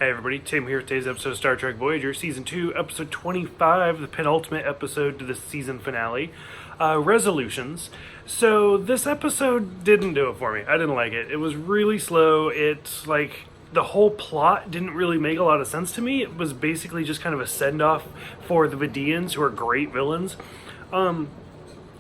Hey everybody, Tim here with today's episode of Star Trek Voyager, Season 2, Episode 25, the penultimate episode to the season finale, Resolutions. So this episode didn't do it for me. I didn't like it. It was really slow. It's like the whole plot didn't really make a lot of sense to me. It was basically just kind of a send-off for the Vidians, who are great villains.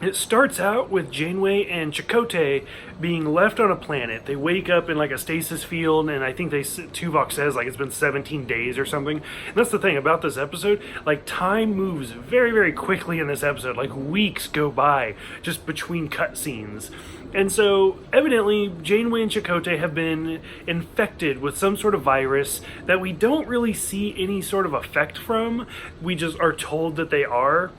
It starts out with Janeway and Chakotay being left on a planet. They wake up in like a stasis field, and I think Tuvok says like it's been 17 days or something. And that's the thing about this episode, like time moves very, very quickly in this episode. Like weeks go by just between cutscenes. And so, evidently, Janeway and Chakotay have been infected with some sort of virus that we don't really see any sort of effect from. We just are told that they are.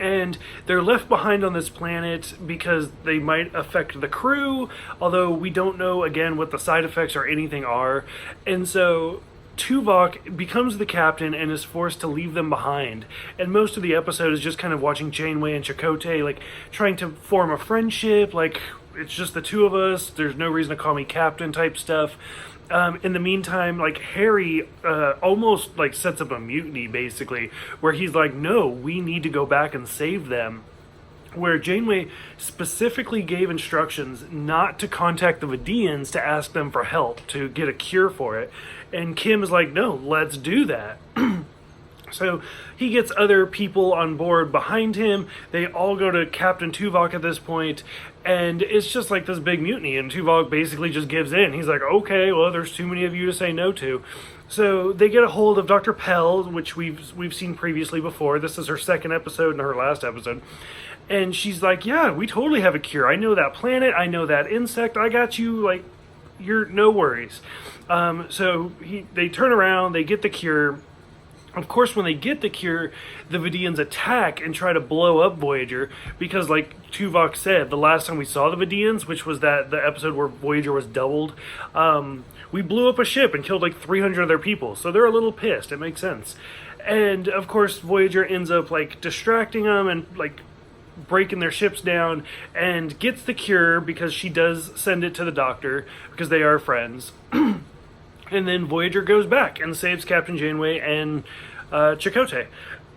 And they're left behind on this planet because they might affect the crew, although we don't know, again, what the side effects or anything are. And so Tuvok becomes the captain and is forced to leave them behind. And most of the episode is just kind of watching Janeway and Chakotay, like, trying to form a friendship, like, it's just the two of us, there's no reason to call me captain type stuff. In the meantime, like, Harry almost like sets up a mutiny, basically, where he's like, no, we need to go back and save them. Where Janeway specifically gave instructions not to contact the Vidians to ask them for help, to get a cure for it. And Kim is like, no, let's do that. So he gets other people on board behind him. They all go to Captain Tuvok at this point, and it's just like this big mutiny, and Tuvok basically just gives in. He's like, okay, well, there's too many of you to say no to. So they get a hold of Dr. Pell, which we've seen previously before. This is her second episode and her last episode. And she's like, yeah, we totally have a cure. I know that planet. I know that insect. I got you. Like, you're no worries. So they turn around. They get the cure. Of course, when they get the cure, the Vidians attack and try to blow up Voyager because, like Tuvok said, the last time we saw the Vidians, which was the episode where Voyager was doubled, we blew up a ship and killed like 300 of their people. So they're a little pissed. It makes sense. And, of course, Voyager ends up, like, distracting them and, like, breaking their ships down and gets the cure because she does send it to the doctor because they are friends. And then Voyager goes back and saves Captain Janeway and Chakotay.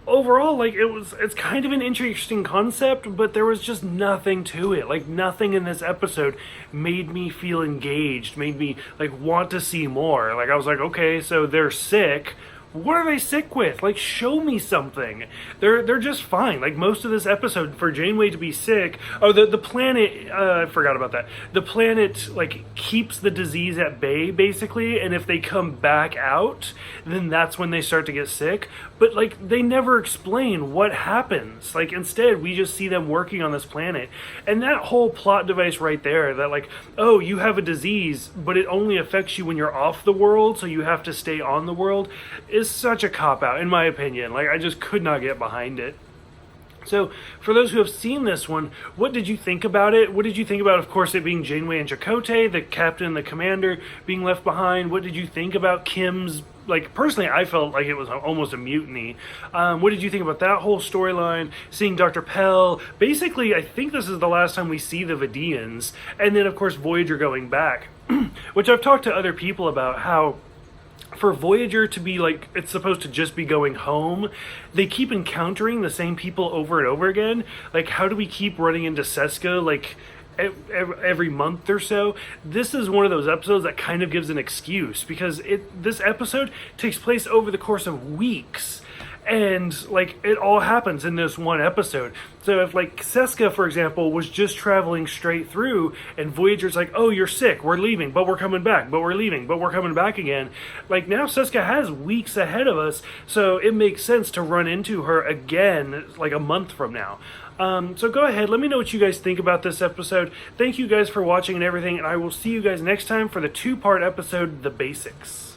Overall, like, it's kind of an interesting concept, but there was just nothing to it. Like, nothing in this episode made me feel engaged, made me, like, want to see more. Like, I was like, okay, so they're sick. What are they sick with? Like, show me something. They're just fine. Like, most of this episode, for Janeway to be sick... Oh, the planet... I forgot about that. The planet, like, keeps the disease at bay, basically, and if they come back out, then that's when they start to get sick. But, like, they never explain what happens. Like, instead, we just see them working on this planet. And that whole plot device right there, that, like, oh, you have a disease, but it only affects you when you're off the world, so you have to stay on the world, is such a cop-out, in my opinion. Like, I just could not get behind it. So, for those who have seen this one, what did you think about it? What did you think about, of course, it being Janeway and Chakotay, the captain and the commander, being left behind? What did you think about Kim's... Like, personally, I felt like it was almost a mutiny. What did you think about that whole storyline? Seeing Dr. Pell. Basically, I think this is the last time we see the Vidians. And then, of course, Voyager going back. Which I've talked to other people about how... For Voyager to be, like, it's supposed to just be going home, they keep encountering the same people over and over again. Like, how do we keep running into Seska, like, every month or so? This is one of those episodes that kind of gives an excuse, because this episode takes place over the course of weeks. And, like, it all happens in this one episode. So if, like, Seska, for example, was just traveling straight through, and Voyager's like, oh, you're sick, we're leaving, but we're coming back, but we're leaving, but we're coming back again. Like, now Seska has weeks ahead of us, so it makes sense to run into her again, like, a month from now. So go ahead, let me know what you guys think about this episode. Thank you guys for watching and everything, and I will see you guys next time for the 2-part episode, The Basics.